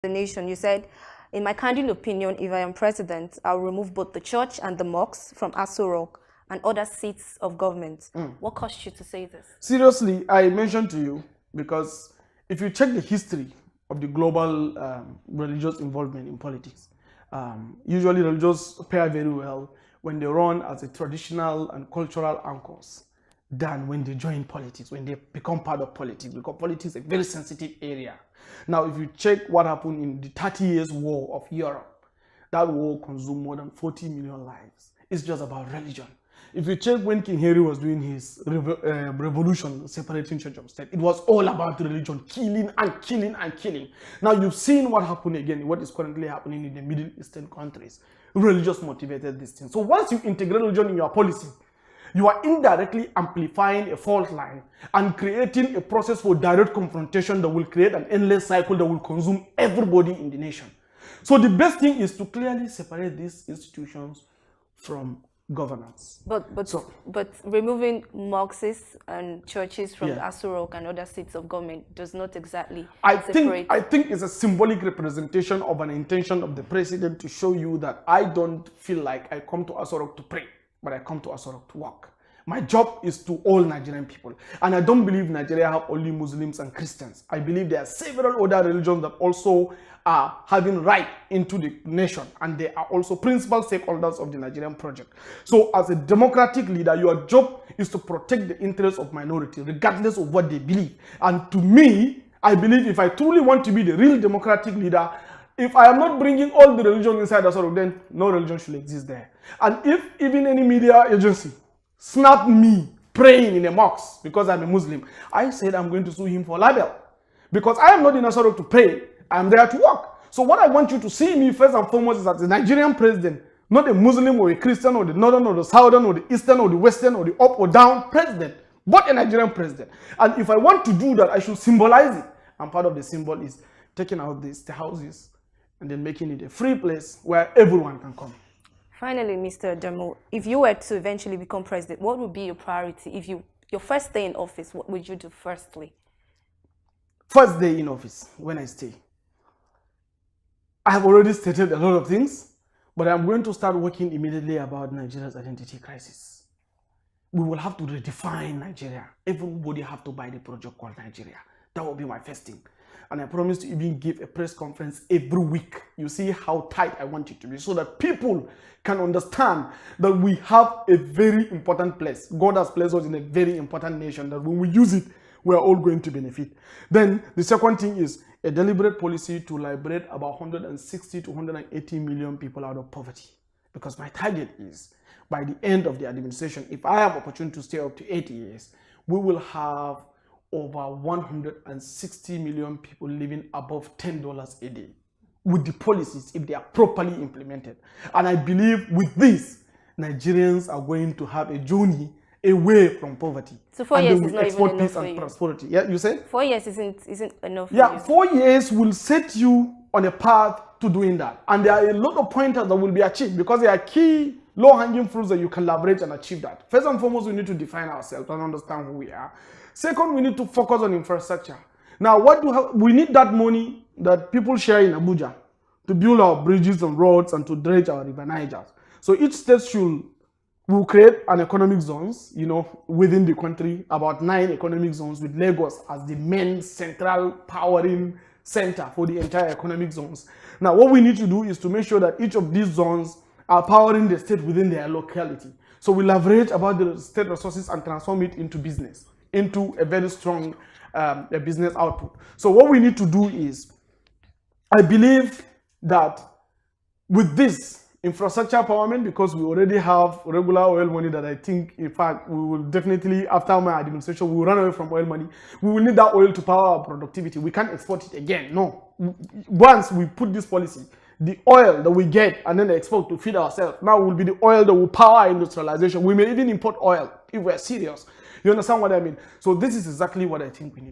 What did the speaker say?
the nation. You said, in my candid opinion, if I am president, I'll remove both the church and the mosques from Aso Rock and other seats of government. What caused you to say this? Seriously, I mentioned to you because if you check the history of the global religious involvement in politics, usually religious pair very well when they run as a traditional and cultural anchors than when they join politics, when they become part of politics, because politics is a very sensitive area. Now, if you check what happened in the 30 years war of Europe, that war consumed more than 40 million lives. It's just about religion. If you check when King Henry was doing his revolution, separating church from state, it was all about religion, killing and killing and killing. Now you've seen what happened again, what is currently happening in the Middle Eastern countries. Religious motivated this thing. So once you integrate religion in your policy, you are indirectly amplifying a fault line and creating a process for direct confrontation that will create an endless cycle that will consume everybody in the nation. So the best thing is to clearly separate these institutions from governance. But removing mosques and churches from Aso Rock and other seats of government does not exactly separate. I think it's a symbolic representation of an intention of the president to show you that I don't feel like I come to Aso Rock to pray, but I come to Aso Rock to work. My job is to all Nigerian people. And I don't believe Nigeria have only Muslims and Christians. I believe there are several other religions that also are having right into the nation. And they are also principal stakeholders of the Nigerian project. So as a democratic leader, your job is to protect the interests of minority, regardless of what they believe. And to me, I believe if I truly want to be the real democratic leader, if I am not bringing all the religion inside the sort, then no religion should exist there. And if even any media agency snap me praying in a mosque because I'm a Muslim, I said I'm going to sue him for libel. Because I am not in Aso Rock to pray, I am there to work. So what I want you to see me first and foremost is as a Nigerian president, not a Muslim or a Christian or the northern or the southern or the eastern or the western or the up or down president, but a Nigerian president. And if I want to do that, I should symbolize it. And part of the symbol is taking out the houses and then making it a free place where everyone can come. Finally, Mr. Adamu, if you were to eventually become president, what would be your priority? If your first day in office, what would you do firstly? First day in office, when I stay, I have already stated a lot of things, but I'm going to start working immediately about Nigeria's identity crisis. We will have to redefine Nigeria. Everybody have to buy the project called Nigeria. That will be my first thing. And I promise to even give a press conference every week. You see how tight I want it to be so that people can understand that we have a very important place. God has placed us in a very important nation that when we use it, we are all going to benefit. Then the second thing is a deliberate policy to liberate about 160 to 180 million people out of poverty. Because my target is by the end of the administration, if I have opportunity to stay up to 8 years, we will have over 160 million people living above $10 a day with the policies if they are properly implemented. And I believe with this, Nigerians are going to have a journey away from poverty. So 4 years is not even enough for you. Prosperity. Yeah, you said? 4 years isn't enough for you. you. 4 years will set you on a path to doing that. And there are a lot of pointers that will be achieved because there are key low-hanging fruits that you can leverage and achieve that. First and foremost, we need to define ourselves and understand who we are. Second, we need to focus on infrastructure. Now, we need that money that people share in Abuja to build our bridges and roads and to dredge our river Nigers. So each state will create an economic zones, within the country, about 9 economic zones with Lagos as the main central powering center for the entire economic zones. Now, what we need to do is to make sure that each of these zones are powering the state within their locality. So we leverage about the state resources and transform it into business, into a very strong business output. So what we need to do is, I believe that with this infrastructure empowerment, because we already have regular oil money that I think, in fact, we will definitely, after my administration, we will run away from oil money. We will need that oil to power our productivity. We can't export it again. No. Once we put this policy, the oil that we get and then the export to feed ourselves now will be the oil that will power industrialization. We may even import oil if we're serious. You understand what I mean? So this is exactly what I think we need.